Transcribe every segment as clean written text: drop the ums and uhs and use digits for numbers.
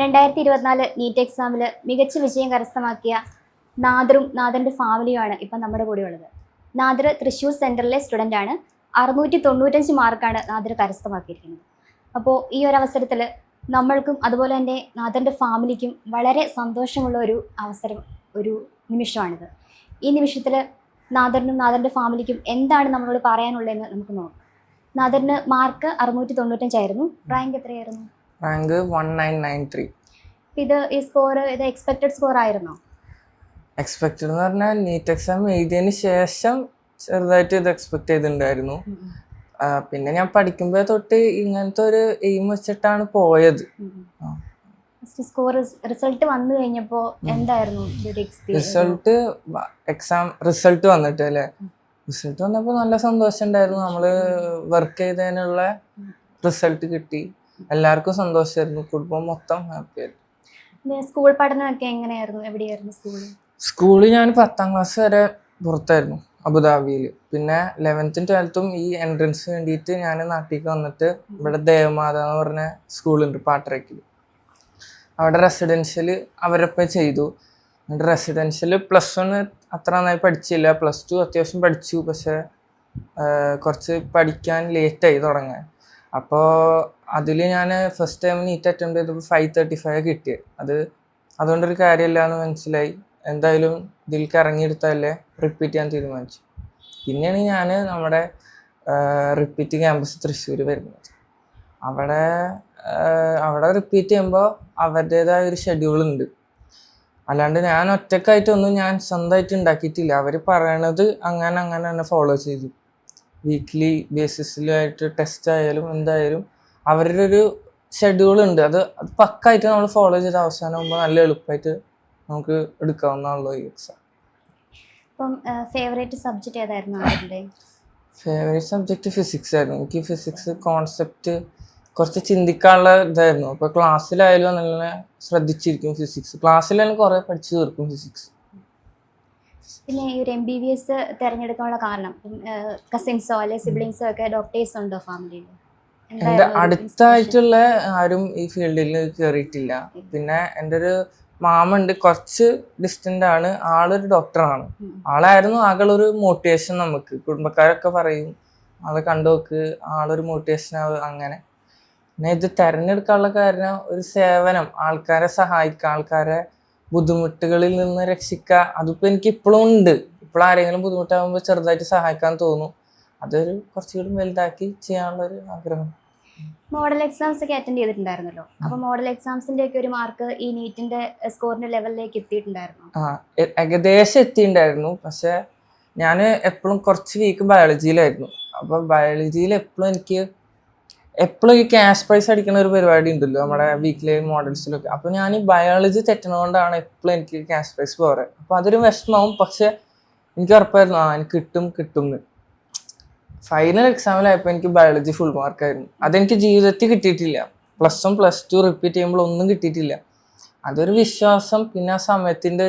2024 NEET എക്സാമിൽ മികച്ച വിജയം കരസ്ഥമാക്കിയ നാദറും നാദറിൻ്റെ ഫാമിലിയുമാണ് ഇപ്പം നമ്മുടെ കൂടെ ഉള്ളത്. നാദർ തൃശ്ശൂർ സെൻറ്ററിലെ സ്റ്റുഡൻ്റാണ്. 695 മാർക്കാണ് നാദർ കരസ്ഥമാക്കിയിരിക്കുന്നത്. അപ്പോൾ ഈ ഒരു അവസരത്തിൽ നമ്മൾക്കും അതുപോലെ തന്നെ നാദറിൻ്റെ ഫാമിലിക്കും വളരെ സന്തോഷമുള്ള ഒരു നിമിഷമാണിത്. ഈ നിമിഷത്തിൽ നാദറിനും നാദറിൻ്റെ ഫാമിലിക്കും എന്താണ് നമ്മളോട് പറയാനുള്ളതെന്ന് നമുക്ക് നോക്കാം. നാദറിന് മാർക്ക് 695 ആയിരുന്നു. റാങ്ക് എത്രയായിരുന്നു? റാങ്ക് 1993. ഇത് എക്സ്പെക്റ്റഡ് സ്കോർ ആയിരുന്നോ? എക്സ്പെക്റ്റഡ് എന്ന് പറഞ്ഞാൽ നീറ്റ് എക്സാം എഴുതിയതിന് ശേഷം ചെറുതായിട്ട് ഇത് എക്സ്പെക്ട് ചെയ്തിട്ടുണ്ടായിരുന്നു. പിന്നെ ഞാൻ പഠിക്കുമ്പോൾ തൊട്ട് ഇങ്ങനത്തെ ഒരു എയിം വെച്ചിട്ടാണ് പോയത്. റിസൾട്ട് വന്നു കഴിഞ്ഞപ്പോൾ എന്തായിരുന്നു റിസൾട്ട് വന്നിട്ട് അല്ലേ? റിസൾട്ട് വന്നപ്പോൾ നല്ല സന്തോഷം ഉണ്ടായിരുന്നു. നമ്മള് വർക്ക് ചെയ്തതിനുള്ള റിസൾട്ട് കിട്ടി, എല്ലാവർക്കും സന്തോഷമായിരുന്നു, കുടുംബം മൊത്തം ഹാപ്പി ആയിരുന്നു. സ്കൂൾ പഠനമൊക്കെ എങ്ങനെയായിരുന്നു? എവിടെയായിരുന്നു സ്കൂള്? ഞാൻ 10ാം ക്ലാസ് വരെ പുറത്തായിരുന്നു, അബുദാബിയിൽ. പിന്നെ 11th 12th ഈ എൻട്രൻസ് വേണ്ടിയിട്ട് ഞാൻ നാട്ടിലേക്ക് വന്നിട്ട് ഇവിടെ ദേവമാത എന്ന് പറഞ്ഞ സ്കൂളുണ്ട് പാട്ടറയ്ക്കിൽ. അവിടെ റെസിഡൻഷ്യൽ അവരൊപ്പം ചെയ്തു. എന്നിട്ട് റെസിഡൻഷ്യൽ +1 അത്ര നന്നായി പഠിച്ചില്ല, +2 അത്യാവശ്യം പഠിച്ചു. പക്ഷെ കുറച്ച് പഠിക്കാൻ ലേറ്റായി തുടങ്ങാൻ. അപ്പോൾ അതിൽ ഞാൻ ഫസ്റ്റ് ടൈം നീറ്റ് അറ്റൻഡ് ചെയ്തപ്പോൾ 535 കിട്ടിയത്. അതുകൊണ്ടൊരു കാര്യമില്ല എന്ന് മനസ്സിലായി. എന്തായാലും ഇതിലേക്ക് ഇറങ്ങിയെടുത്തല്ലേ റിപ്പീറ്റ് ചെയ്യാൻ തീരുമാനിച്ചു. പിന്നെയാണ് ഞാൻ നമ്മുടെ റിപ്പീറ്റ് ക്യാമ്പസ് തൃശ്ശൂർ വരുന്നത്. അവിടെ റിപ്പീറ്റ് ചെയ്യുമ്പോൾ അവരുടേതായ ഒരു ഷെഡ്യൂളുണ്ട്. അല്ലാണ്ട് ഞാൻ ഒറ്റക്കായിട്ടൊന്നും ഞാൻ സ്വന്തമായിട്ട് ഉണ്ടാക്കിയിട്ടില്ല. അവർ പറയണത് അങ്ങനെ തന്നെ ഫോളോ ചെയ്തു. വീക്ക്ലി ബേസിസിലായിട്ട് ടെസ്റ്റ് ആയാലും എന്തായാലും അവരുടെ ഒരു ഷെഡ്യൂളുണ്ട്. അത് പക്കായിട്ട് നമ്മൾ ഫോളോ ചെയ്ത് അവസാനമാകുമ്പോൾ നല്ല എളുപ്പമായിട്ട് നമുക്ക് എടുക്കാവുന്നതാണല്ലോ ഈ എക്സാം. ഫേവറേറ്റ് സബ്ജക്റ്റ് ഏതായിരുന്നു? ഫേവറേറ്റ് സബ്ജക്റ്റ് ഫിസിക്സ് ആയിരുന്നു. എനിക്ക് ഫിസിക്സ് കോൺസെപ്റ്റ് കുറച്ച് ചിന്തിക്കാനുള്ള ഇതായിരുന്നു. അപ്പോൾ ക്ലാസ്സിലായാലും നല്ല ശ്രദ്ധിച്ചിരിക്കും ഫിസിക്സ്. ക്ലാസ്സിലായാലും കുറേ പഠിച്ചു തീർക്കും ഫിസിക്സ്. പിന്നെ ഈ ഒരു MBBS തിരഞ്ഞെടുക്കാനുള്ള കാരണം, കസിൻസോ അല്ലെങ്കിൽ സിബ്ലിങ്സോ ഒക്കെ ഡോക്ടേഴ്സ് ഉണ്ടോ ഫാമിലിയിൽ? എൻ്റെ അടുത്തായിട്ടുള്ള ആരും ഈ ഫീൽഡിൽ കയറിയിട്ടില്ല. പിന്നെ എൻ്റെ ഒരു മാമുണ്ട്, കുറച്ച് ഡിസ്റ്റൻ്റ് ആണ്, ആളൊരു ഡോക്ടറാണ്. ആളായിരുന്നു ആകളൊരു മോട്ടിവേഷൻ. നമുക്ക് കുടുംബക്കാരൊക്കെ പറയും ആളെ കണ്ടുനോക്ക്, ആളൊരു മോട്ടിവേഷൻ ആവും. അങ്ങനെ പിന്നെ ഇത് തിരഞ്ഞെടുക്കാനുള്ള കാരണം ഒരു സേവനം, ആൾക്കാരെ സഹായിക്കുക, ആൾക്കാരെ ബുദ്ധിമുട്ടുകളിൽ നിന്ന് രക്ഷിക്കുക. അതിപ്പോൾ എനിക്ക് ഇപ്പോഴും ഉണ്ട്. ഇപ്പോൾ ആരെങ്കിലും ബുദ്ധിമുട്ടാകുമ്പോൾ ചെറുതായിട്ട് സഹായിക്കാൻ തോന്നും. അതൊരു കുറച്ചുകൂടി വലുതാക്കി ചെയ്യാനുള്ളൊരു ആഗ്രഹം. മോഡൽ എക്സാംസ് ഒക്കെ അറ്റൻഡ് ചെയ്തിട്ടുണ്ടായിരുന്നല്ലോ. അപ്പോൾ മോഡൽ എക്സാംസിന്റെ ഒക്കെ ഒരു മാർക്ക് ഈ നീറ്റിന്റെ സ്കോറിന്റെ ലെവലിലേക്ക് എത്തിയിട്ടുണ്ടായിരുന്നു? ഏകദേശം എത്തിയിട്ടുണ്ടായിരുന്നു. പക്ഷെ ഞാൻ എപ്പോഴും കുറച്ച് വീക്ക് ബയോളജിയിലായിരുന്നു. അപ്പോൾ ബയോളജിയിൽ എപ്പോഴും ഈ ക്യാഷ് പ്രൈസ് അടിക്കുന്ന ഒരു പരിപാടി ഉണ്ടല്ലോ നമ്മുടെ വീക്കിലെ മോഡൽസിലൊക്കെ. അപ്പോൾ ഞാൻ ഈ ബയോളജി തെറ്റണതുകൊണ്ടാണ് എപ്പോഴും എനിക്ക് ക്യാഷ് പ്രൈസ് പോരെ. അപ്പോൾ അതൊരു വിഷമവും. പക്ഷെ എനിക്ക് ഉറപ്പായിരുന്നു എനിക്ക് കിട്ടും എന്ന്. ഫൈനൽ എക്സാമിലായപ്പോൾ എനിക്ക് ബയോളജി ഫുൾ മാർക്കായിരുന്നു. അതെനിക്ക് ജീവിതത്തിൽ കിട്ടിയിട്ടില്ല. +1 +2 റിപ്പീറ്റ് ചെയ്യുമ്പോൾ ഒന്നും കിട്ടിയിട്ടില്ല. അതൊരു വിശ്വാസം, പിന്നെ ആ സമയത്തിൻ്റെ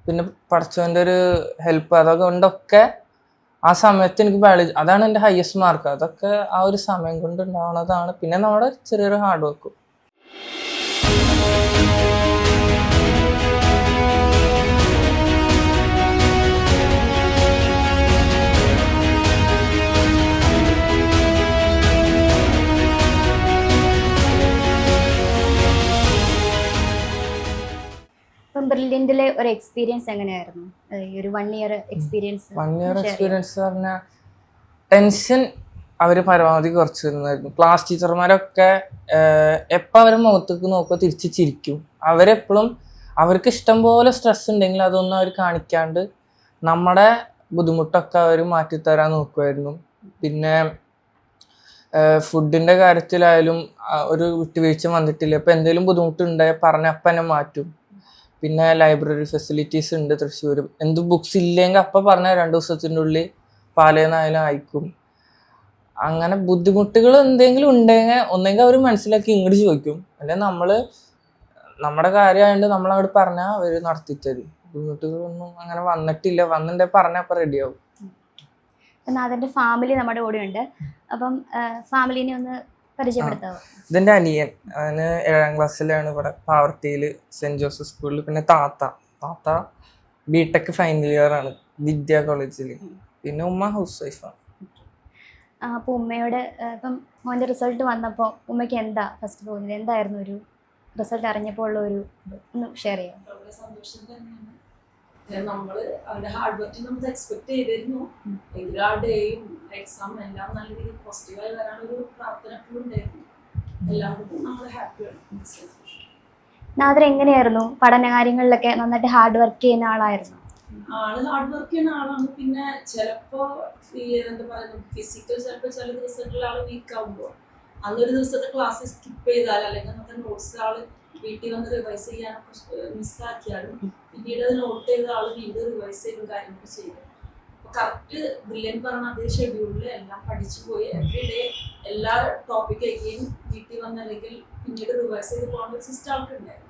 പിന്നെ പഠിച്ചവൻ്റെ ഒരു ഹെൽപ്പ്, അതൊക്കെ കൊണ്ടൊക്കെ ആ സമയത്ത് എനിക്ക് ബയോളജി, അതാണ് എൻ്റെ ഹയസ്റ്റ് മാർക്ക്. അതൊക്കെ ആ ഒരു സമയം കൊണ്ട് ഉണ്ടാവുന്നതാണ്. പിന്നെ നമ്മുടെ ചെറിയൊരു ഹാർഡ് വർക്കും. ബ്രില്യന്റിലെ ഒരു എക്സ്പീരിയൻസ് എങ്ങനെയായിരുന്നു? ഈ ഒരു 1 ഇയർ എക്സ്പീരിയൻസ് പറഞ്ഞാൽ ടെൻഷൻ അവർ പരമാവധി കുറച്ച് തരുന്നായിരുന്നു. ക്ലാസ് ടീച്ചർമാരൊക്കെ എപ്പോൾ അവരെ മുഖത്തേക്ക് നോക്കുക തിരിച്ച് ചിരിക്കും. അവരെപ്പോഴും അവർക്ക് ഇഷ്ടം പോലെ സ്ട്രെസ് ഉണ്ടെങ്കിൽ അതൊന്നും അവർ കാണിക്കാണ്ട് നമ്മുടെ ബുദ്ധിമുട്ടൊക്കെ അവർ മാറ്റിത്തരാൻ നോക്കുമായിരുന്നു. പിന്നെ ഫുഡിൻ്റെ കാര്യത്തിലായാലും ഒരു വിട്ടുവീഴ്ച വന്നിട്ടില്ല. ഇപ്പോൾ എന്തെങ്കിലും ബുദ്ധിമുട്ടുണ്ടായാൽ പറഞ്ഞ അപ്പം തന്നെ മാറ്റും. പിന്നെ ലൈബ്രറി ഫെസിലിറ്റീസ് ഉണ്ട് തൃശ്ശൂർ. എന്ത് ബുക്സ് ഇല്ലെങ്കിൽ അപ്പം പറഞ്ഞാൽ 2 ദിവസത്തിൻ്റെ ഉള്ളിൽ പാലേന്നായാലും അയക്കും. അങ്ങനെ ബുദ്ധിമുട്ടുകൾ എന്തെങ്കിലും ഉണ്ടെങ്കിൽ ഒന്നെങ്കിൽ അവർ മനസ്സിലാക്കി ഇങ്ങോട്ട് ചോദിക്കും, അല്ലെങ്കിൽ നമ്മുടെ കാര്യമായതുകൊണ്ട് നമ്മളവിടെ പറഞ്ഞാൽ അവർ നടത്തിത്തരും. ബുദ്ധിമുട്ടുകളൊന്നും അങ്ങനെ വന്നിട്ടുണ്ടെങ്കിൽ പറഞ്ഞാൽ അപ്പം റെഡിയാവും. നാദറിൻ്റെ ഫാമിലി നമ്മുടെ കൂടെ ഉണ്ട്. അപ്പം ഫാമിലിനെ ഒന്ന് പരിചയപ്പെടുത്താവോ? ഇതെന്റെ അനിയൻ, അവന് 7ാം ക്ലാസ്സിലാണ് ഇവിടെ പാവർട്ടിയിൽ സെന്റ് ജോസഫ് സ്കൂളിൽ. പിന്നെ താത്ത ബിടെക് ഫൈനൽ ഇയർ ആണ് വിദ്യാ കോളേജിൽ. പിന്നെ ഉമ്മ ഹൗസ് വൈഫാണ്. അപ്പോൾ ഉമ്മയോട് ഇപ്പം മോൻ്റെ റിസൾട്ട് വന്നപ്പോൾ ഉമ്മയ്ക്ക് എന്താ ഫസ്റ്റ് തോന്നിയത്? എന്തായിരുന്നു ഒരു റിസൾട്ട് അറിഞ്ഞപ്പോൾ ഉള്ള ഒരു ഒന്ന് ഷെയർ ചെയ്യാം. വളരെ സന്തോഷം തന്നെയാണ്. നമ്മള് അവരുടെ ഹാർഡ് വർക്ക് നമ്മൾ എക്സ്പെക്ട് ചെയ്തിരുന്നു. എങ്കിലും ആ ഡേയും എക്സാം എല്ലാം നല്ല രീതിയിൽ പോസിറ്റീവായി വരാനൊരു പ്രാർത്ഥന എപ്പോഴും ഉണ്ടായിരുന്നു. എല്ലാവർക്കും നമ്മൾ ഹാപ്പിയാണ്. നാദർ എങ്ങനെയായിരുന്നു പഠന കാര്യങ്ങളിലൊക്കെ? നന്നായിട്ട് ഹാർഡ് വർക്ക് ചെയ്യുന്ന ആളായിരുന്നു? ആള് ഹാർഡ് വർക്ക് ചെയ്യുന്ന ആളാണ്. പിന്നെ ചിലപ്പോ ഈ എന്താ പറയുക, ഫിസിക്കൽ ചിലപ്പോൾ ചില ദിവസങ്ങളിൽ ആള് വീക്ക് ആകുമ്പോൾ അന്നൊരു ദിവസത്തെ ക്ലാസ് സ്കിപ്പ് ചെയ്താൽ അല്ലെങ്കിൽ അന്നത്തെ നോട്ട്സ് ആള് വീട്ടിൽ വന്ന് റിവൈസ് ചെയ്യാനൊക്കെ മിസ്സാക്കിയാലും പിന്നീട് അത് നോട്ട് ചെയ്ത ആള് വീണ്ടും റിവൈസ് ചെയ്തും കാര്യങ്ങളൊക്കെ ചെയ്തു. അപ്പൊ കറക്റ്റ് ബ്രില്യൻ പറഞ്ഞ അതേ ഷെഡ്യൂളിൽ എല്ലാം പഠിച്ചു പോയി എവറി ഡേ എല്ലാ ടോപ്പിക് എഗെയിൻ വീട്ടിൽ വന്ന് അല്ലെങ്കിൽ പിന്നീട് റിവൈസ് ചെയ്ത് പോകുന്ന ഒരു സിസ്റ്റം ആൾക്കുണ്ടായിരുന്നു.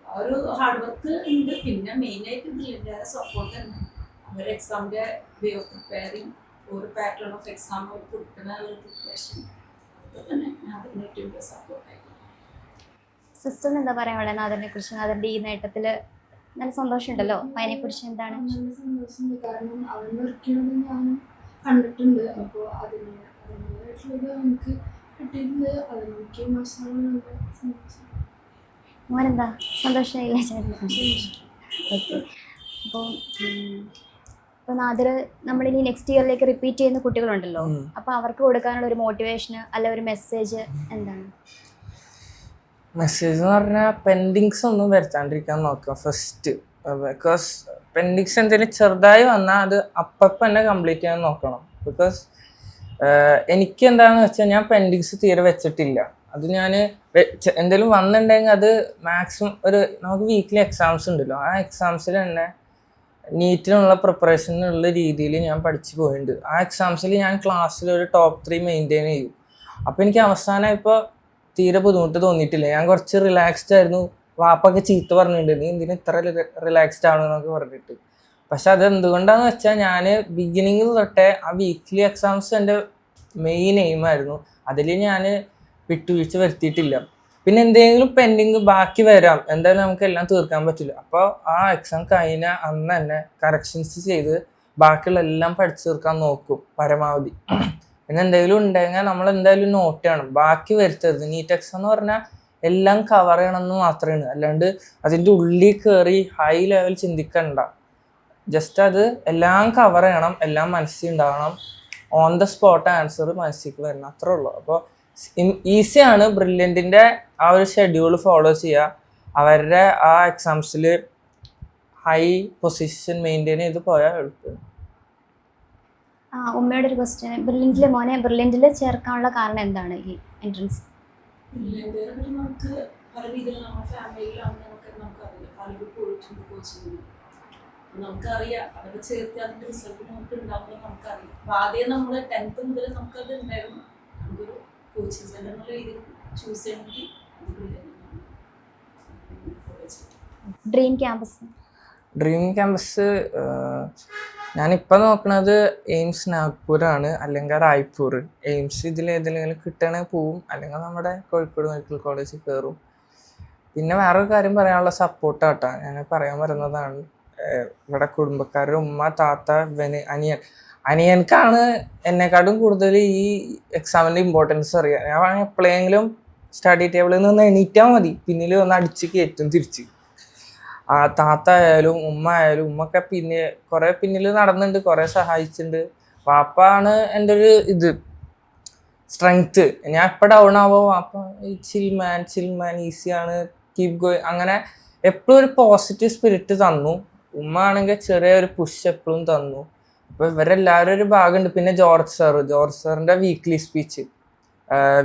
ആ ഒരു ഹാർഡ് വർക്ക് ഉണ്ട്. പിന്നെ മെയിനായിട്ട് ബ്രില്യൻ്റെ സപ്പോർട്ട് തന്നെ. അവർ എക്സാമിൻ്റെ വേ ഓഫ് പ്രിപ്പയറിങ്, ഒരു പാറ്റേൺ ഓഫ് എക്സാം അവർ കൊടുക്കുന്ന ഒരു പ്രിപ്പറേഷൻ, അതൊക്കെ തന്നെ അതിന് ഏറ്റവും വലിയ സപ്പോർട്ടായിരുന്നു. സിസ്റ്ററിന് എന്താ പറയാനുള്ളത് നാദറിനെ കുറിച്ച്? നാദറിൻ്റെ ഈ നേട്ടത്തിൽ നല്ല സന്തോഷമുണ്ടല്ലോ, അപ്പം അതിനെക്കുറിച്ച് എന്താണ്? നല്ല സന്തോഷമുണ്ട്. കാരണം അവൻ വർക്ക് ചെയ്യണമെന്ന് ഞാൻ കണ്ടിട്ടുണ്ട്. അപ്പോൾ അതിൻ്റെതായിട്ടുള്ളത് നമുക്ക് കിട്ടിയിട്ടുണ്ട്. അതെനിക്ക് മസാല സന്തോഷം. മോനെന്താ സന്തോഷമായില്ലേ ചേട്ടൻ? ഓക്കെ. അപ്പോൾ ഇപ്പോൾ നാദർ നമ്മളിനി നെക്സ്റ്റ് ഇയറിലേക്ക് റിപ്പീറ്റ് ചെയ്യുന്ന കുട്ടികളുണ്ടല്ലോ, അപ്പോൾ അവർക്ക് കൊടുക്കാനുള്ള ഒരു മോട്ടിവേഷന് അല്ല ഒരു മെസ്സേജ് എന്താണ്? മെസ്സേജ് എന്ന് പറഞ്ഞാൽ പെൻഡിങ്സ് ഒന്നും വരുത്താണ്ടിരിക്കാൻ നോക്കുക ഫസ്റ്റ്. ബിക്കോസ് പെൻഡിങ്സ് എന്തെങ്കിലും ചെറുതായി വന്നാൽ അത് അപ്പം തന്നെ കംപ്ലീറ്റ് ചെയ്യാൻ നോക്കണം. ബിക്കോസ് എനിക്ക് എന്താണെന്ന് വെച്ചാൽ ഞാൻ പെൻഡിങ്സ് തീരെ വെച്ചിട്ടില്ല. അത് ഞാൻ എന്തെങ്കിലും വന്നിട്ടുണ്ടെങ്കിൽ അത് മാക്സിമം നമുക്ക് വീക്കിലി എക്സാംസ് ഉണ്ടല്ലോ, ആ എക്സാംസിൽ തന്നെ നീറ്റിനുള്ള പ്രിപ്പറേഷനുള്ള രീതിയിൽ ഞാൻ പഠിച്ചു പോയിട്ടുണ്ട്. ആ എക്സാംസിൽ ഞാൻ ക്ലാസ്സിൽ ഒരു ടോപ്പ് 3 മെയിൻറ്റെയിൻ ചെയ്യും. അപ്പോൾ എനിക്ക് അവസാനം ഇപ്പോൾ തീരെ ബുദ്ധിമുട്ട് തോന്നിയിട്ടില്ല. ഞാൻ കുറച്ച് റിലാക്സ്ഡ് ആയിരുന്നു. വാപ്പൊക്കെ ചീത്ത പറഞ്ഞിട്ടുണ്ട്, നീ എന്തിനും ഇത്ര റിലാക്സ്ഡ് ആണെന്നൊക്കെ പറഞ്ഞിട്ട്. പക്ഷെ അത് എന്തുകൊണ്ടാന്ന് വെച്ചാൽ ഞാൻ ബിഗിനിങ്ങിൽ തൊട്ടേ ആ വീക്ക്ലി എക്സാംസ് എൻ്റെ മെയിൻ എയിമായിരുന്നു. അതിൽ ഞാൻ വിട്ടുവീഴ്ച വരുത്തിയിട്ടില്ല. പിന്നെ എന്തെങ്കിലും പെൻഡിങ് ബാക്കി വരാം, എന്തായാലും നമുക്ക് എല്ലാം തീർക്കാൻ പറ്റില്ല. അപ്പോൾ ആ എക്സാം കഴിഞ്ഞ അന്ന് തന്നെ കറക്ഷൻസ് ചെയ്ത് ബാക്കിയുള്ള എല്ലാം പഠിച്ചു തീർക്കാൻ നോക്കും പരമാവധി. പിന്നെ എന്തെങ്കിലും ഉണ്ടെങ്കിൽ നമ്മൾ എന്തായാലും നോട്ട് ചെയ്യണം, ബാക്കി വരുത്തരുത്. നീറ്റ് എക്സാം എന്ന് പറഞ്ഞാൽ എല്ലാം കവർ ചെയ്യണമെന്ന് മാത്രമാണ്, അല്ലാണ്ട് അതിൻ്റെ ഉള്ളിൽ കയറി ഹൈ ലെവൽ ചിന്തിക്കണ്ട. ജസ്റ്റ് അത് എല്ലാം കവർ ചെയ്യണം, എല്ലാം മനസ്സിൽ ഉണ്ടാവണം, ഓൺ ദ സ്പോട്ട് ആൻസർ മനസ്സിലേക്ക് വരണം, അത്രേ ഉള്ളൂ. അപ്പോൾ ഈസിയാണ് ബ്രില്യൻറ്റിൻ്റെ ആ ഒരു ഷെഡ്യൂൾ ഫോളോ ചെയ്യുക. അവരുടെ ആ എക്സാംസിൽ ഹൈ പൊസിഷൻ മെയിൻറ്റെയിൻ ചെയ്ത് പോയാൽ എളുപ്പം. ഉമ്മയുടെ ഒരു ക്വസ്റ്റ്യൻ, മോനെ ബ്രില്യൻറ്റിൽ ചേർക്കാനുള്ള കാരണം എന്താണ് ഈ എൻട്രൻസ്? ബ്രില്യൻ്റെ നമുക്ക് പല രീതിയിൽ നമ്മുടെ ഫാമിലിയിലാണെന്നൊക്കെ നമുക്കറിയാം. പലരും പോയിട്ടുണ്ട് കോച്ചിങ്ങിന്, നമുക്കറിയാം. അവരെ ചേർത്ത് അതിൻ്റെ റിസൾട്ട് നമുക്ക് ഉണ്ടാവുന്നത് നമുക്കറിയാം. അപ്പോൾ ആദ്യം നമ്മൾ 10th മുതൽ നമുക്കത് ഉണ്ടായിരുന്നു. നമുക്കൊരു കോച്ചിങ് സെൻ്റർ എന്നുള്ള രീതിയിൽ ചൂസ് ചെയ്യണമെങ്കിൽ അത് ബ്രില്യൻ്റ്. ഡ്രീം ക്യാമ്പസ് ഞാനിപ്പോൾ നോക്കണത് എയിംസ് നാഗ്പൂരാണ്, അല്ലെങ്കിൽ റായ്പൂർ. എയിംസ് ഇതിലേതെങ്കിലും കിട്ടണമെങ്കിൽ പോവും, അല്ലെങ്കിൽ നമ്മുടെ കോഴിക്കോട് മെഡിക്കൽ കോളേജിൽ കയറും. പിന്നെ വേറൊരു കാര്യം പറയാനുള്ള സപ്പോർട്ടാട്ടോ ഞാൻ പറയാൻ വരുന്നതാണ്. ഇവിടെ കുടുംബക്കാരുടെ ഉമ്മ, താത്ത, അനിയൻക്കാണ് എന്നെക്കാട്ടും കൂടുതൽ ഈ എക്സാമിൻ്റെ ഇമ്പോർട്ടൻസ് അറിയാം. ഞാൻ എപ്പോഴെങ്കിലും സ്റ്റഡി ടേബിളിൽ നിന്ന് എണീറ്റാൽ മതി, പിന്നിൽ ഒന്ന് അടിച്ച് കയറ്റും തിരിച്ച്. ആ താത്ത ആയാലും ഉമ്മ ആയാലും, ഉമ്മൊക്കെ കുറേ പിന്നിൽ നടന്നിട്ടുണ്ട്, കുറേ സഹായിച്ചിട്ടുണ്ട്. വാപ്പാണ് എൻ്റെ ഒരു സ്ട്രെങ്ത്ത്. ഞാൻ എപ്പോൾ ഡൗൺ ആവുമോ വാപ്പ ചിൽമാൻ ഈസിയാണ്, കീപ് ഗോയിങ്, അങ്ങനെ എപ്പോഴും ഒരു പോസിറ്റീവ് സ്പിരിറ്റ് തന്നു. ഉമ്മ ആണെങ്കിൽ ചെറിയൊരു പുഷ് എപ്പോഴും തന്നു. അപ്പോൾ ഇവരെല്ലാവരും ഒരു ഭാഗമുണ്ട്. പിന്നെ ജോർജ് സാറിൻ്റെ വീക്ക്ലി സ്പീച്ച്,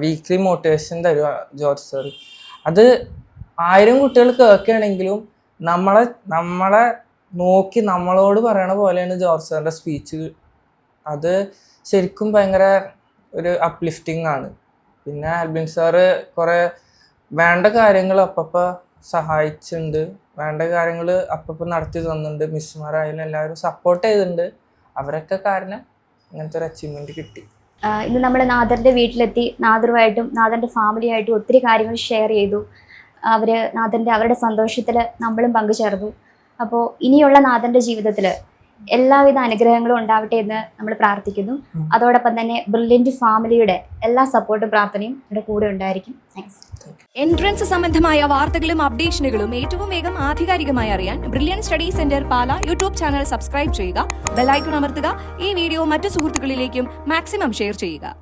വീക്ക്ലി മോട്ടിവേഷൻ തരുക ജോർജ് സാർ. അത് 1000 കുട്ടികൾ കേൾക്കുകയാണെങ്കിലും നമ്മളെ നോക്കി നമ്മളോട് പറയണ പോലെയാണ് ജോർജ് സാറിൻ്റെ സ്പീച്ച്. അത് ശരിക്കും ഭയങ്കര ഒരു അപ്ലിഫ്റ്റിംഗ് ആണ്. പിന്നെ ആൽബിൻ സാറ് കുറേ വേണ്ട കാര്യങ്ങൾ അപ്പപ്പോൾ സഹായിച്ചിട്ടുണ്ട്, വേണ്ട കാര്യങ്ങൾ അപ്പപ്പോൾ നടത്തി തന്നിട്ടുണ്ട്. മിസ്സുമാരായാലും എല്ലാവരും സപ്പോർട്ട് ചെയ്തിട്ടുണ്ട്. അവരൊക്കെ കാരണം ഇങ്ങനത്തെ ഒരു അച്ചീവ്മെൻറ്റ് കിട്ടി. ഇന്ന് നമ്മൾ നാദറിൻ്റെ വീട്ടിലെത്തി നാദറുമായിട്ടും നാദറിൻ്റെ ഫാമിലിയായിട്ടും ഒത്തിരി കാര്യങ്ങൾ ഷെയർ ചെയ്തു. അവരുടെ സന്തോഷത്തിൽ നമ്മളും പങ്കുചേർന്നു. അപ്പോൾ ഇനിയുള്ള നാദറിൻ്റെ ജീവിതത്തിൽ എല്ലാവിധ അനുഗ്രഹങ്ങളും ഉണ്ടാവട്ടെ എന്ന് നമ്മൾ പ്രാർത്ഥിക്കുന്നു. അതോടൊപ്പം തന്നെ ബ്രില്യൻറ്റ് ഫാമിലിയുടെ എല്ലാ സപ്പോർട്ടും പ്രാർത്ഥനയും ഇവിടെ കൂടെ ഉണ്ടായിരിക്കും. താങ്ക്സ്. എൻട്രൻസ് സംബന്ധമായ വാർത്തകളും അപ്ഡേഷനുകളും ഏറ്റവും വേഗം ആധികാരികമായി അറിയാൻ ബ്രില്യൻ സ്റ്റഡി സെന്റർ പാല യൂട്യൂബ് ചാനൽ സബ്സ്ക്രൈബ് ചെയ്യുക, ബെൽ ഐക്കൺ അമർത്തുക, ഈ വീഡിയോ മറ്റു സുഹൃത്തുക്കളിലേക്കും മാക്സിമം ഷെയർ ചെയ്യുക.